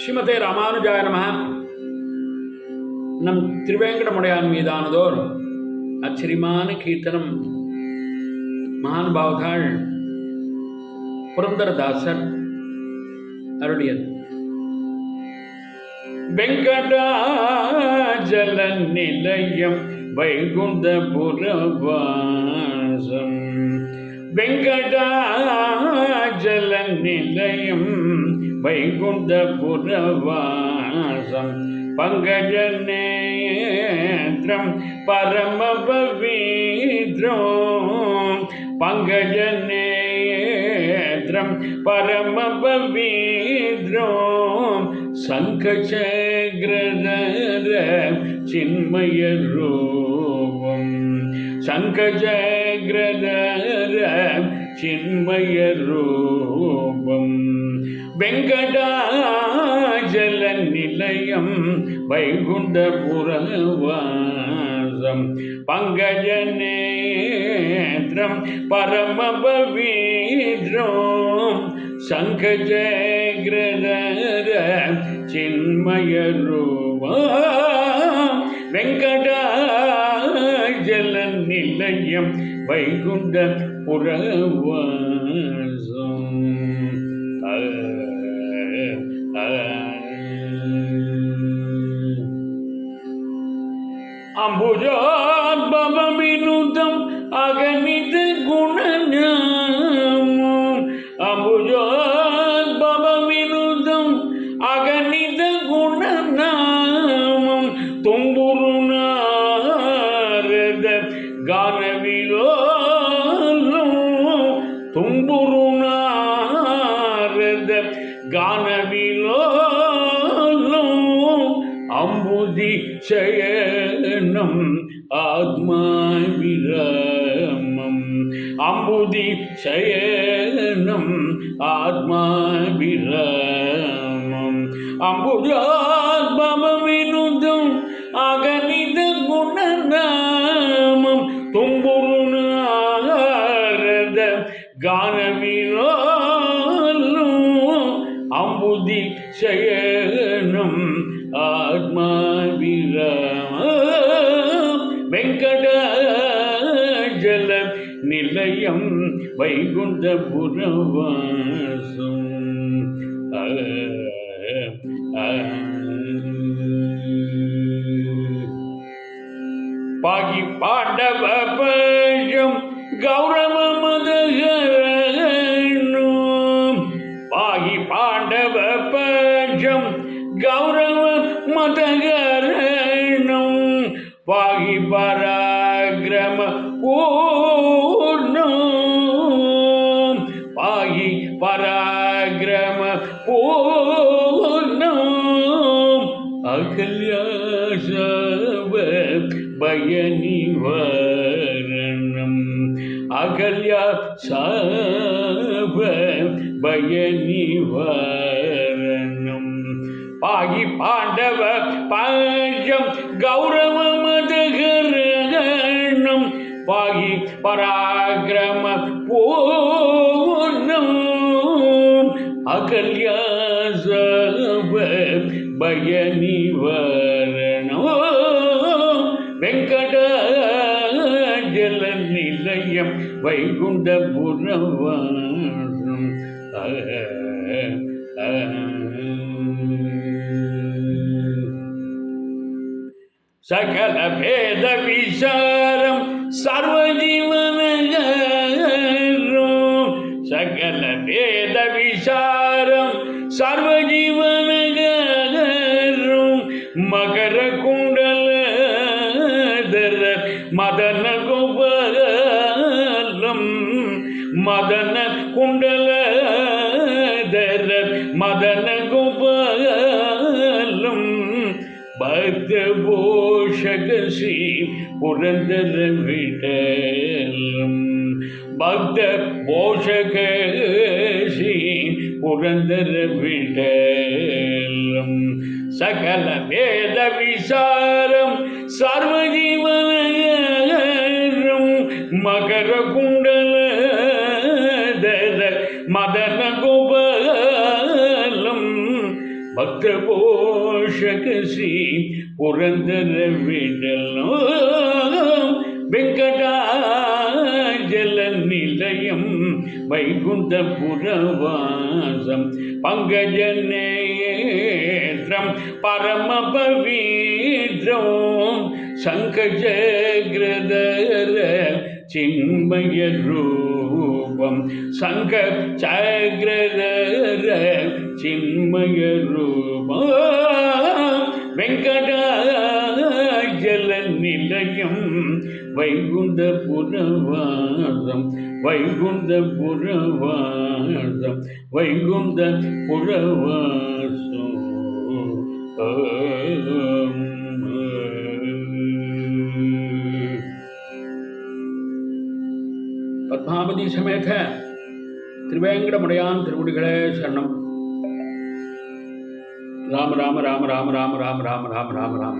ஸ்ரீமதே ராமானுஜாய நம. நம் திருவேங்கடமுடையான் மீதானதோர் அச்சரியமான கீர்த்தனம் மகானுபாவதாள் புரந்தரதாசர் அருளியது. வெங்கடாஜல நிலையம் வைகுந்தபுரவாசம், வெங்கடாஜல நிலையம் வைகுந்தபுரவாசம், பங்கஜநேத்ரம் பரமபவீத்ரம், பங்கஜநேத்ரம் பரமபவீத்ரம், சங்கசக்ரதர சின்மய ரூபம், சங்கசக்ரதர சின்மய ரூபம், வெங்கடாஜல நிலையம் வைகுந்தபுரவாசம், பங்கஜநேத்ரம் பரமபவீத்ரம், சங்கசக்ரதர சின்மய ரூபம், வெங்கடாஜல நிலையம் வைகுந்தபுரவாசம். அம்புஜோத்பவவினுதம் அகணித குணநாமம், அம்புஜோத்பவவினுதம் அகணித குணநாமம், தும்புரு நாரத கானவிலோலம், தும்புரு நாரத கானவிலோலம், அம்புதி சயனம் ஆத்மா விராமம், அம்புதி சயனம் ஆத்மா விராமம், அம்புஜோத்பவவினுதம் அகணித குணநாமம், தும்புரு நாரத கானவிலோலம், அம்புதி சயனம் ஆத்மா விராமம், வெங்கடாஜல நிலையம் வைகுந்தபுரவாசம். பாகி பாண்டவ பஞ்சம் கௌரவ மதகரணம், பாகி பாண்டவ பஞ்சம் கௌரவ மதகரணம், பாகி பராக்கிரம பூர்ணம், பாகி பராக்கிரம பூர்ணம், அகல்யாசவ பயநிவாரணம், அகல்யாசவ பயநிவாரணம், பாகி பாண்டவ பஞ்சம் கௌரவ மதகரணம், பாகி பராக்கிரம பூர்ணம், அகல்யாசவ பயநிவாரணம், வெங்கடாஜல நிலையம் வைகுந்தபுரவாசம். சகல வேத விசாரம் சர்வஜீவனகரம், சகல வேத விசாரம் சர்வஜீவனகரம், மகர குண்டலதர மதன கோபாலம், மதன குண்டலதர மதன கோபாலம், பக்த போஷக ஸ்ரீ புரந்தர விட்டலம், பக்த போஷக ஸ்ரீ புரந்தர விட்டலம், சகல வேத விசாரம் சர்வஜீவனகரம், மகர குண்டலதர மதன கோபாலம், பக்த போஷக ஸ்ரீ புரந்தர விடலம் வெங்கடாஜல நிலையம் வைகுந்தபுரவாசம் பங்கஜ நேத்ரம் பரம பவித்ரம் சங்கஜக்ரதர சின்மய ரூபம் சங்கச்சக்ரதர சின்மய ரூபம் வெங்கடாஜல நிலையம் வைகுந்தபுரவாசம் வைகுந்தபுரவாசம் வைகுந்தபுரவாசம். பத்மாவதி சமேத திருவேங்கடமுடையான் திருவடிகளே சரணம். ராம ராம ராம ராம ராம ராம ராம ராம ராம ராம